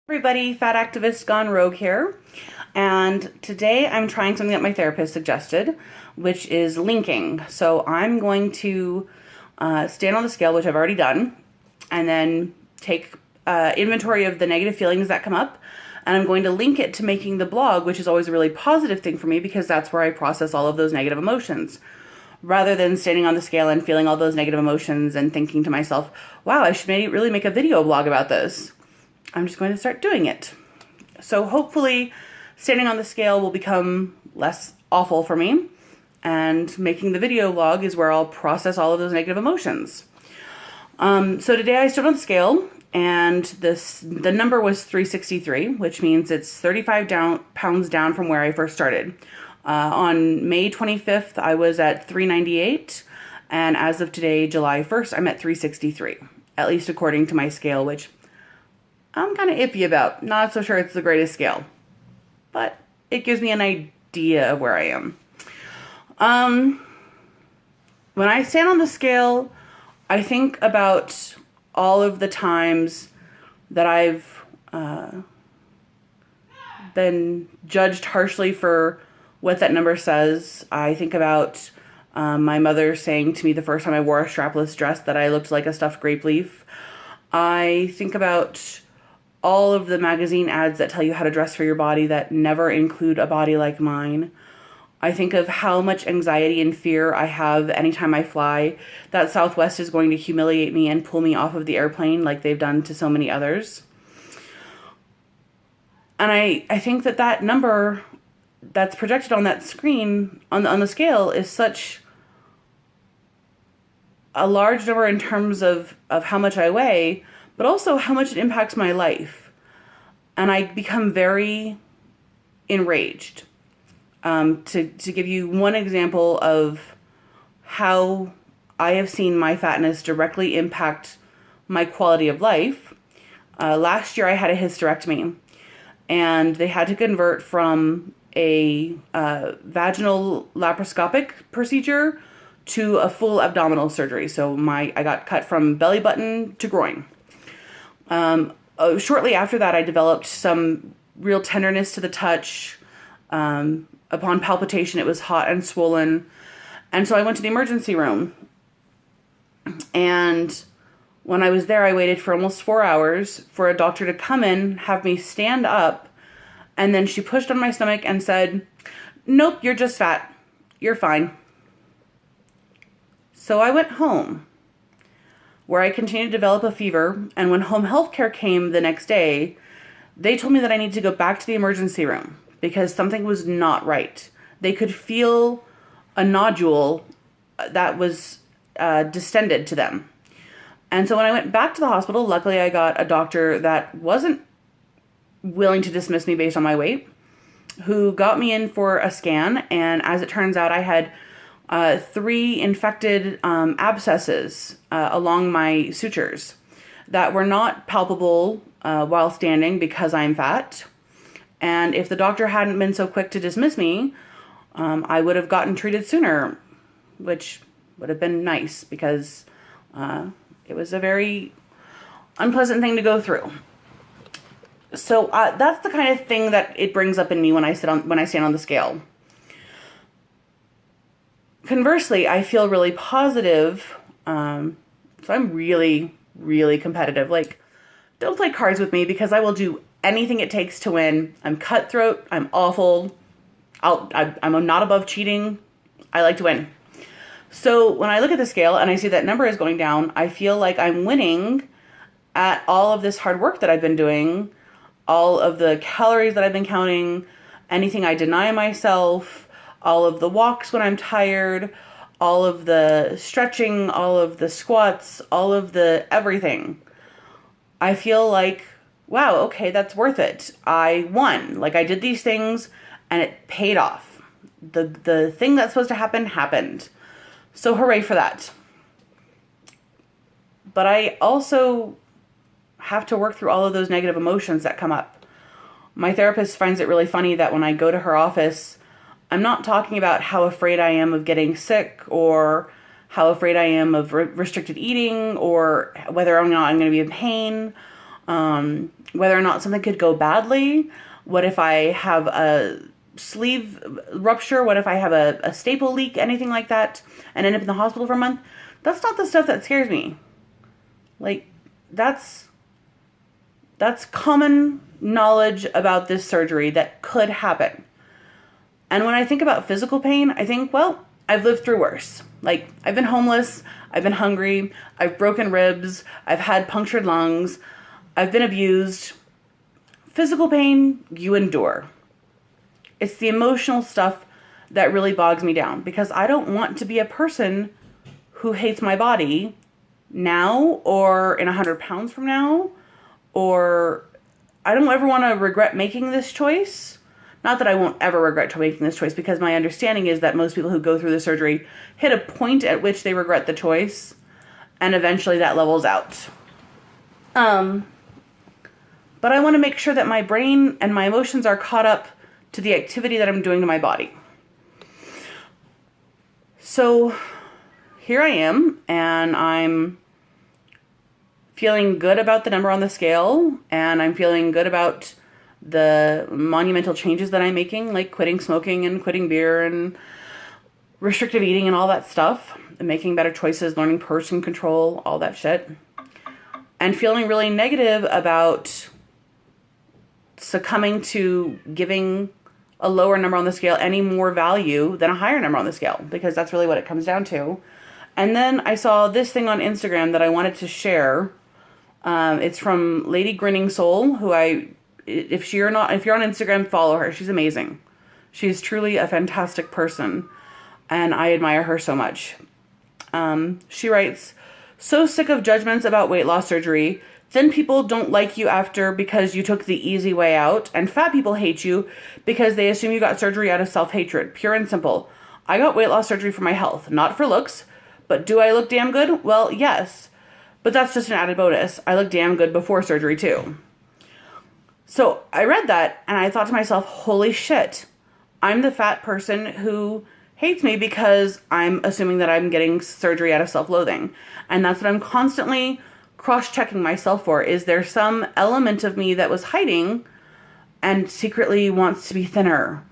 Everybody, fat activist gone rogue here, and today I'm trying something that my therapist suggested, which is linking. So I'm going to stand on the scale, which I've already done, and then take inventory of the negative feelings that come up, and I'm going to link it to making the blog, which is always a really positive thing for me because that's where I process all of those negative emotions. Rather than standing on the scale and feeling all those negative emotions and thinking to myself, wow, I should really make a video blog about this. I'm just going to start doing it. So hopefully standing on the scale will become less awful for me, and making the video blog is where I'll process all of those negative emotions. So today I stood on the scale, and the number was 363, which means it's 35 pounds down from where I first started. On May 25th, I was at 398, and as of today, July 1st, I'm at 363, at least according to my scale, which I'm kind of iffy about. Not so sure it's the greatest scale, but it gives me an idea of where I am. When I stand on the scale, I think about all of the times that I've been judged harshly for what that number says. I think about my mother saying to me the first time I wore a strapless dress that I looked like a stuffed grape leaf. I think about all of the magazine ads that tell you how to dress for your body that never include a body like mine. I think of how much anxiety and fear I have anytime I fly, that Southwest is going to humiliate me and pull me off of the airplane like they've done to so many others. And I think that number that's projected on that screen, on the scale, is such a large number in terms of how much I weigh, but also how much it impacts my life. And I become very enraged. To give you one example of how I have seen my fatness directly impact my quality of life, last year I had a hysterectomy, and they had to convert from a vaginal laparoscopic procedure to a full abdominal surgery. So I got cut from belly button to groin. Shortly after that, I developed some real tenderness to the touch. Upon palpitation, it was hot and swollen. And so I went to the emergency room. And when I was there, I waited for almost 4 hours for a doctor to come in, have me stand up. And then she pushed on my stomach and said, "Nope, you're just fat. You're fine." So I went home, where I continued to develop a fever, and when home health care came the next day, they told me that I need to go back to the emergency room because something was not right. They could feel a nodule that was distended to them. And so when I went back to the hospital, luckily I got a doctor that wasn't willing to dismiss me based on my weight, who got me in for a scan, and as it turns out, I had 3 infected abscesses along my sutures that were not palpable while standing because I'm fat. And if the doctor hadn't been so quick to dismiss me, I would have gotten treated sooner, which would have been nice because it was a very unpleasant thing to go through. So that's the kind of thing that it brings up in me when I stand on the scale. Conversely, I feel really positive. So I'm really, really competitive. Like, don't play cards with me because I will do anything it takes to win. I'm cutthroat. I'm awful. I'm not above cheating. I like to win. So when I look at the scale and I see that number is going down, I feel like I'm winning at all of this hard work that I've been doing, all of the calories that I've been counting, anything I deny myself, all of the walks when I'm tired, all of the stretching, all of the squats, all of the everything. I feel like, wow, okay, that's worth it. I won. Like, I did these things and it paid off. The thing that's supposed to happen happened. So hooray for that. But I also have to work through all of those negative emotions that come up. My therapist finds it really funny that when I go to her office, I'm not talking about how afraid I am of getting sick or how afraid I am of restricted eating or whether or not I'm going to be in pain. whether or not something could go badly. What if I have a sleeve rupture? What if I have a staple leak, anything like that, and end up in the hospital for a month? That's not the stuff that scares me. Like, that's common knowledge about this surgery that could happen. And when I think about physical pain, I think, well, I've lived through worse. Like, I've been homeless, I've been hungry, I've broken ribs, I've had punctured lungs, I've been abused. Physical pain, you endure. It's the emotional stuff that really bogs me down, because I don't want to be a person who hates my body now or in 100 pounds from now, or I don't ever want to regret making this choice. Not that I won't ever regret making this choice, because my understanding is that most people who go through the surgery hit a point at which they regret the choice, and eventually that levels out. But I want to make sure that my brain and my emotions are caught up to the activity that I'm doing to my body. So here I am, and I'm feeling good about the number on the scale, and I'm feeling good about the monumental changes that I'm making, like quitting smoking and quitting beer and restrictive eating and all that stuff, and making better choices, learning portion control, all that shit. And feeling really negative about succumbing to giving a lower number on the scale any more value than a higher number on the scale, because that's really what it comes down to. And then I saw this thing on Instagram that I wanted to share. It's from Lady Grinning Soul, who if you're on Instagram, follow her. She's amazing. She's truly a fantastic person, and I admire her so much. She writes, "So sick of judgments about weight loss surgery. Thin people don't like you after because you took the easy way out, and fat people hate you because they assume you got surgery out of self-hatred. Pure and simple. I got weight loss surgery for my health, not for looks. But do I look damn good? Well, yes. But that's just an added bonus. I look damn good before surgery too." So I read that and I thought to myself, holy shit, I'm the fat person who hates me because I'm assuming that I'm getting surgery out of self-loathing. And that's what I'm constantly cross-checking myself for. Is there some element of me that was hiding and secretly wants to be thinner?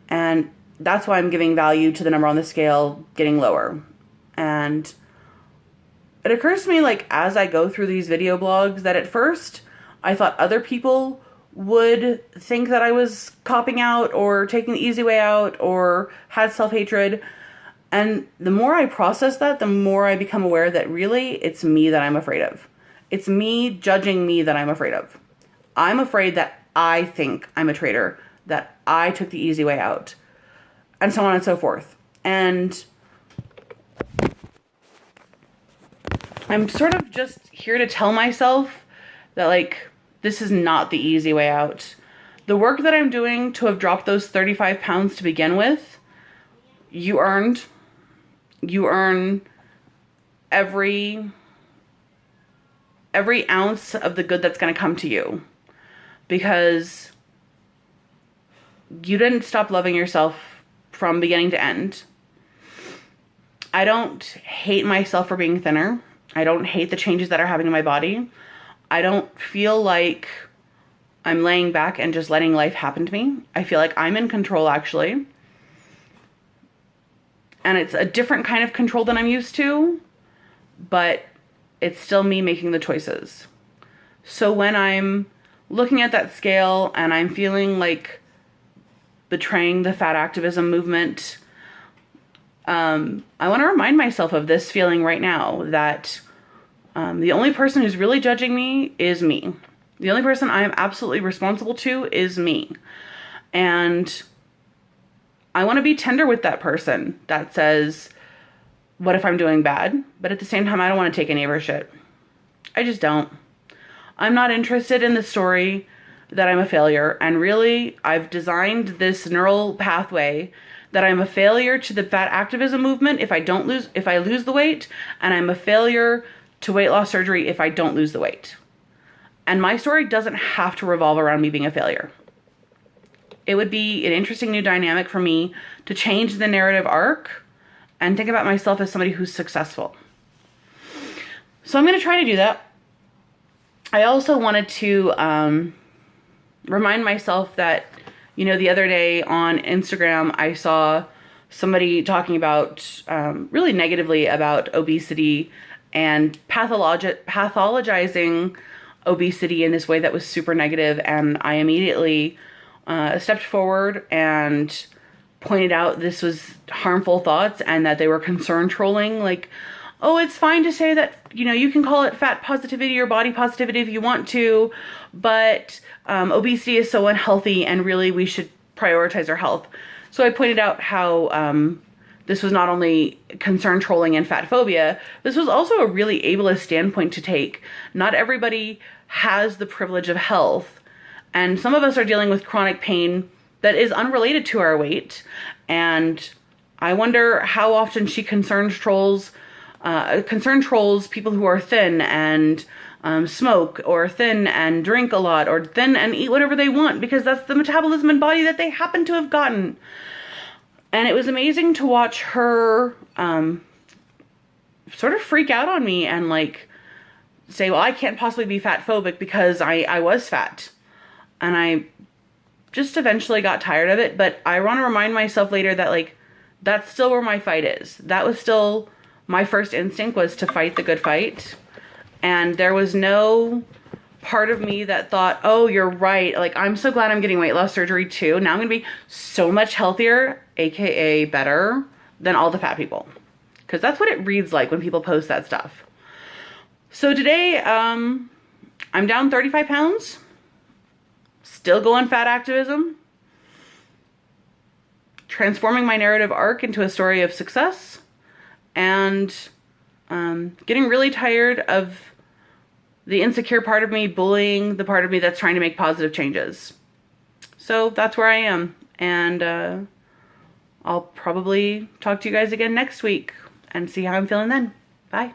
And that's why I'm giving value to the number on the scale getting lower. And it occurs to me, like, as I go through these video blogs, that at first I thought other people would think that I was copping out or taking the easy way out or had self-hatred. And the more I process that, the more I become aware that really it's me that I'm afraid of. It's me judging me that I'm afraid of. I'm afraid that I think I'm a traitor, that I took the easy way out, and so on and so forth. And I'm sort of just here to tell myself that, like, this is not the easy way out. The work that I'm doing to have dropped those 35 pounds to begin with, you earned. You earn every ounce of the good that's going to come to you, because you didn't stop loving yourself from beginning to end. I don't hate myself for being thinner. I don't hate the changes that are happening in my body. I don't feel like I'm laying back and just letting life happen to me. I feel like I'm in control, actually. And it's a different kind of control than I'm used to, but it's still me making the choices. So when I'm looking at that scale and I'm feeling like betraying the fat activism movement, I want to remind myself of this feeling right now, that the only person who's really judging me is me. The only person I am absolutely responsible to is me. And I want to be tender with that person that says, what if I'm doing bad? But at the same time, I don't want to take any of her shit. I just don't. I'm not interested in the story that I'm a failure. And really, I've designed this neural pathway that I'm a failure to the fat activism movement if I lose the weight, and I'm a failure to weight loss surgery if I don't lose the weight. And my story doesn't have to revolve around me being a failure. It would be an interesting new dynamic for me to change the narrative arc and think about myself as somebody who's successful. So I'm going to try to do that. I also wanted to remind myself that, the other day on Instagram, I saw somebody talking about really negatively about obesity and pathologizing obesity in this way that was super negative, and I immediately stepped forward and pointed out this was harmful thoughts and that they were concern trolling. Like, oh, it's fine to say that, you can call it fat positivity or body positivity if you want to, but obesity is so unhealthy and really we should prioritize our health. So I pointed out how this was not only concern trolling and fat phobia, this was also a really ableist standpoint to take. Not everybody has the privilege of health, and some of us are dealing with chronic pain that is unrelated to our weight, and I wonder how often she concern trolls people who are thin and smoke, or thin and drink a lot, or thin and eat whatever they want because that's the metabolism and body that they happen to have gotten. And it was amazing to watch her sort of freak out on me and like say, well, I can't possibly be fat phobic because I was fat. And I just eventually got tired of it. But I want to remind myself later that like, that's still where my fight is. That was still my first instinct, was to fight the good fight. And there was no part of me that thought, oh, you're right. Like, I'm so glad I'm getting weight loss surgery too. Now I'm going to be so much healthier, AKA better, than all the fat people. Because that's what it reads like when people post that stuff. So today, I'm down 35 pounds. Still going fat activism. Transforming my narrative arc into a story of success. And getting really tired of the insecure part of me bullying the part of me that's trying to make positive changes. So that's where I am. And I'll probably talk to you guys again next week and see how I'm feeling then. Bye.